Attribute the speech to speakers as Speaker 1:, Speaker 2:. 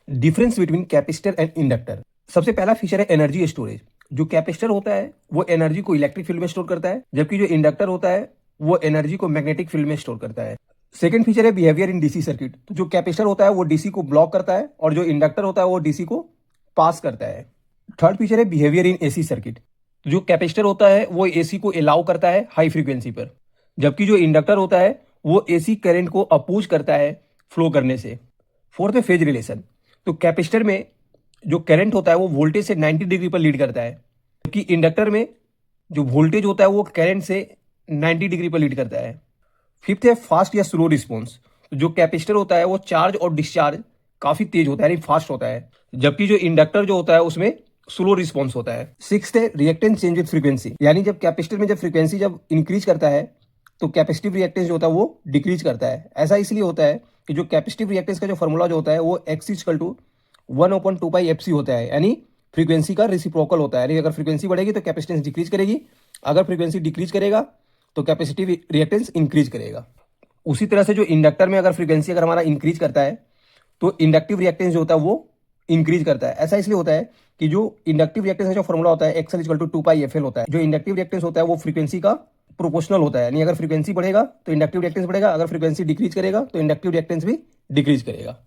Speaker 1: Difference between capacitor and inductor. सबसे पहला feature है एनर्जी स्टोरेज। जो कैपेसिटर होता है वो एनर्जी को इलेक्ट्रिक फील्ड में स्टोर करता है, जबकि जो इंडक्टर होता है वो एनर्जी को मैग्नेटिक फील्ड में स्टोर करता है। सेकंड फीचर है बिहेवियर इन डीसी सर्किट। तो जो कैपेसिटर होता है वो डीसी को ब्लॉक करता है और जो इंडक्टर होता है वो डीसी को पास करता है। थर्ड फीचर है बिहेवियर इन एसी सर्किट। तो जो कैपेसिटर होता है वो एसी को अलाउ करता है हाई फ्रीक्वेंसी पर, जबकि जो इंडक्टर होता है वो एसी करंट को अपोज करता है फ्लो करने से। फोर्थ है फेज रिलेशन। तो कैपेसिटर में जो करंट होता है वो वोल्टेज से 90 डिग्री पर लीड करता है, जबकि इंडक्टर में जो वोल्टेज होता है वो करंट से 90 डिग्री पर लीड करता है। फिफ्थ है फास्ट या स्लो रिस्पॉन्स। तो जो कैपेसिटर होता है वो चार्ज और डिस्चार्ज काफी तेज होता है, यानी फास्ट होता है, जबकि जो इंडक्टर जो होता है उसमें स्लो रिस्पॉन्स होता है। सिक्स्थ है रिएक्टेंस चेंज विद फ्रीक्वेंसी। यानी जब कैपेसिटर में जब फ्रीक्वेंसी जब इंक्रीज करता है तो कैपेसिटिव रिएक्टेंस जो होता है वो डिक्रीज करता है। ऐसा इसलिए होता है कि जो कैपेसिटिव रिएक्टेंस का जो फॉर्मूला जो होता है वो एक्स इक्वल टू 1/2π FC होता है, यानी फ्रीक्वेंसी का रेसिप्रोकल होता है। यानी अगर फ्रीक्वेंसी बढ़ेगी तो कैपेसिटेंस डिक्रीज करेगी, अगर फ्रीक्वेंसी डिक्रीज करेगा तो कैपेसिटिव रिएक्टेंस इंक्रीज करेगा। उसी तरह से जो इंडक्टर में अगर फ्रीक्वेंसी अगर हमारा इंक्रीज करता है तो इंडक्टिव रिएक्टेंस जो होता है वो इंक्रीज करता है। ऐसा इसलिए होता है कि जो इंडक्टिव रिएक्टेंस का जो फॉर्मूला होता है एक्सएल इक्वल टू 2πfl होता है। जो इंडक्टिव रिएक्टेंस होता है वो फ्रीक्वेंसी का प्रोपोर्शनल होता है, यानी अगर फ्रीक्वेंसी बढ़ेगा तो इंडक्टिव रिएक्टेंस बढ़ेगा, अगर फ्रीक्वेंसी डिक्रीज करेगा तो इंडक्टिव रिएक्टेंस भी डिक्रीज करेगा।